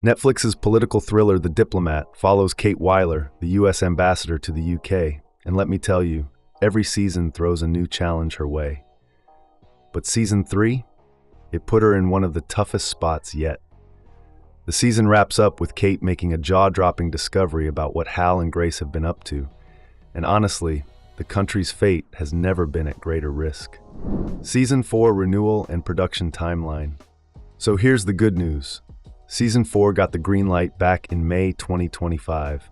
Netflix's political thriller The Diplomat follows Kate Wyler, the U.S. ambassador to the UK, and let me tell you, every season throws a new challenge her way. But season 3? It put her in one of the toughest spots yet. The season wraps up with Kate making a jaw-dropping discovery about what Hal and Grace have been up to, and honestly, the country's fate has never been at greater risk. Season 4 renewal and production timeline. So here's the good news. Season 4 got the green light back in May 2025.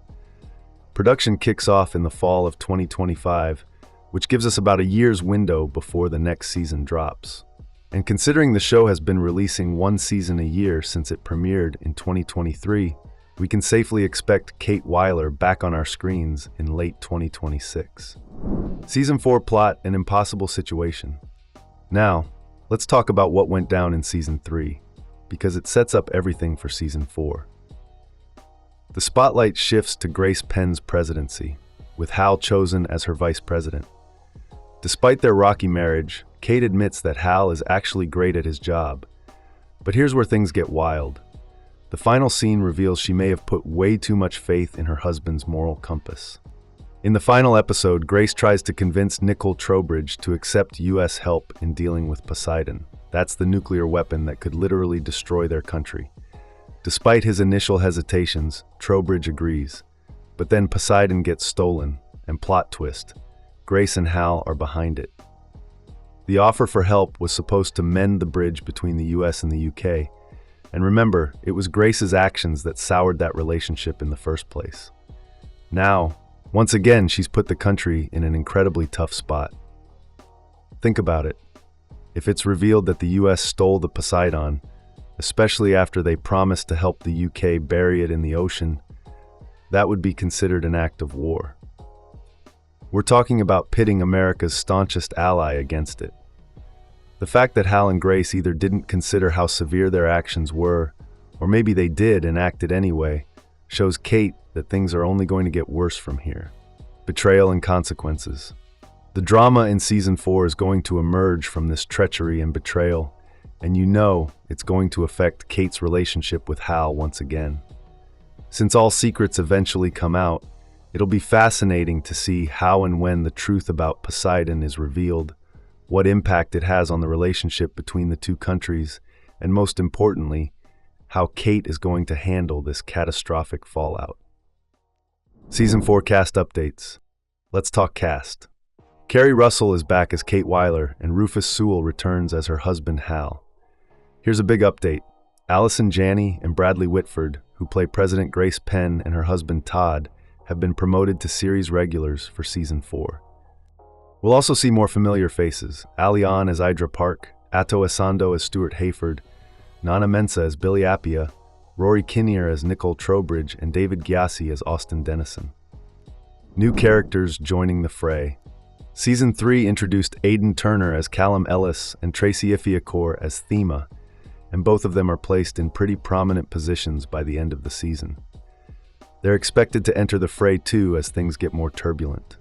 Production kicks off in the fall of 2025, which gives us about a year's window before the next season drops. And considering the show has been releasing one season a year since it premiered in 2023, we can safely expect Kate Wyler back on our screens in late 2026. Season 4 plot, an impossible situation. Now, let's talk about what went down in Season 3, because it sets up everything for Season 4. The spotlight shifts to Grace Penn's presidency, with Hal chosen as her vice president. Despite their rocky marriage, Kate admits that Hal is actually great at his job. But here's where things get wild. The final scene reveals she may have put way too much faith in her husband's moral compass. In the final episode, Grace tries to convince Nicole Trowbridge to accept U.S. help in dealing with Poseidon. That's the nuclear weapon that could literally destroy their country. Despite his initial hesitations, Trowbridge agrees. But then Poseidon gets stolen, and plot twist, Grace and Hal are behind it. The offer for help was supposed to mend the bridge between the US and the UK. And remember, it was Grace's actions that soured that relationship in the first place. Now, once again, she's put the country in an incredibly tough spot. Think about it. If it's revealed that the US stole the Poseidon, especially after they promised to help the UK bury it in the ocean, that would be considered an act of war. We're talking about pitting America's staunchest ally against it. The fact that Hal and Grace either didn't consider how severe their actions were, or maybe they did and acted anyway, shows Kate that things are only going to get worse from here. Betrayal and consequences. The drama in Season 4 is going to emerge from this treachery and betrayal, and you know it's going to affect Kate's relationship with Hal once again. Since all secrets eventually come out, it'll be fascinating to see how and when the truth about Poseidon is revealed, what impact it has on the relationship between the two countries, and most importantly, how Kate is going to handle this catastrophic fallout. Season 4 cast updates. Let's talk cast. Keri Russell is back as Kate Wyler, and Rufus Sewell returns as her husband Hal. Here's a big update. Allison Janney and Bradley Whitford, who play President Grace Penn and her husband Todd, have been promoted to series regulars for Season 4. We'll also see more familiar faces, Ali Ahn as Idra Park, Atto Asando as Stuart Hayford, Nana Mensah as Billy Appia, Rory Kinnear as Nicole Trowbridge, and David Gyasi as Austin Dennison. New characters joining the fray. Season 3 introduced Aidan Turner as Callum Ellis and Tracy Ifiakor as Thema, and both of them are placed in pretty prominent positions by the end of the season. They're expected to enter the fray too as things get more turbulent.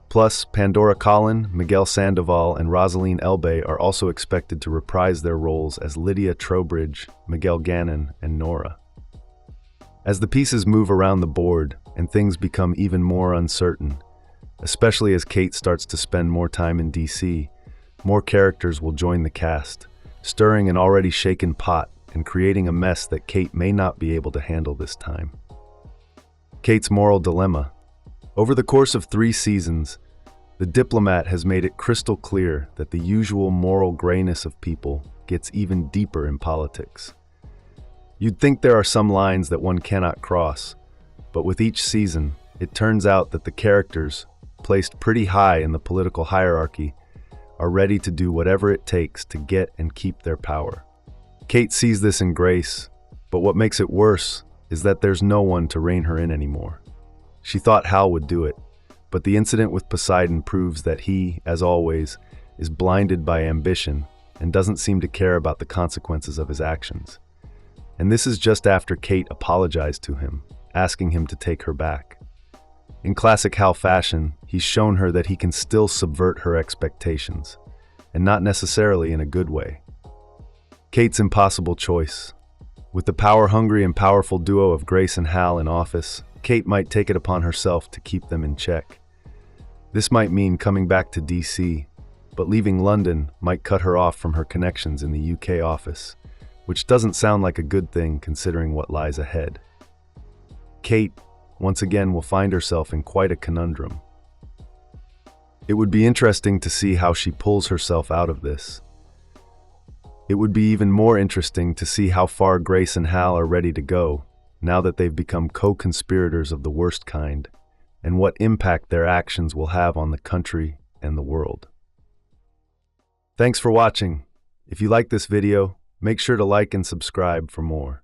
Plus, Pandora Collin, Miguel Sandoval, and Rosaline Elbay are also expected to reprise their roles as Lydia Trowbridge, Miguel Gannon, and Nora. As the pieces move around the board and things become even more uncertain, especially as Kate starts to spend more time in DC, more characters will join the cast, stirring an already shaken pot and creating a mess that Kate may not be able to handle this time. Kate's moral dilemma. Over the course of 3 seasons, The Diplomat has made it crystal clear that the usual moral grayness of people gets even deeper in politics. You'd think there are some lines that one cannot cross, but with each season, it turns out that the characters, placed pretty high in the political hierarchy, are ready to do whatever it takes to get and keep their power. Kate sees this in Grace, but what makes it worse is that there's no one to rein her in anymore. She thought Hal would do it, but the incident with Poseidon proves that he, as always, is blinded by ambition and doesn't seem to care about the consequences of his actions. And this is just after Kate apologized to him, asking him to take her back. In classic Hal fashion, he's shown her that he can still subvert her expectations, and not necessarily in a good way. Kate's impossible choice. With the power-hungry and powerful duo of Grace and Hal in office, Kate might take it upon herself to keep them in check. This might mean coming back to DC, but leaving London might cut her off from her connections in the UK office, which doesn't sound like a good thing considering what lies ahead. Kate, once again, will find herself in quite a conundrum. It would be interesting to see how she pulls herself out of this. It would be even more interesting to see how far Grace and Hal are ready to go, now that they've become co-conspirators of the worst kind, and what impact their actions will have on the country and the world. Thanks for watching. If you like this video, make sure to like and subscribe for more.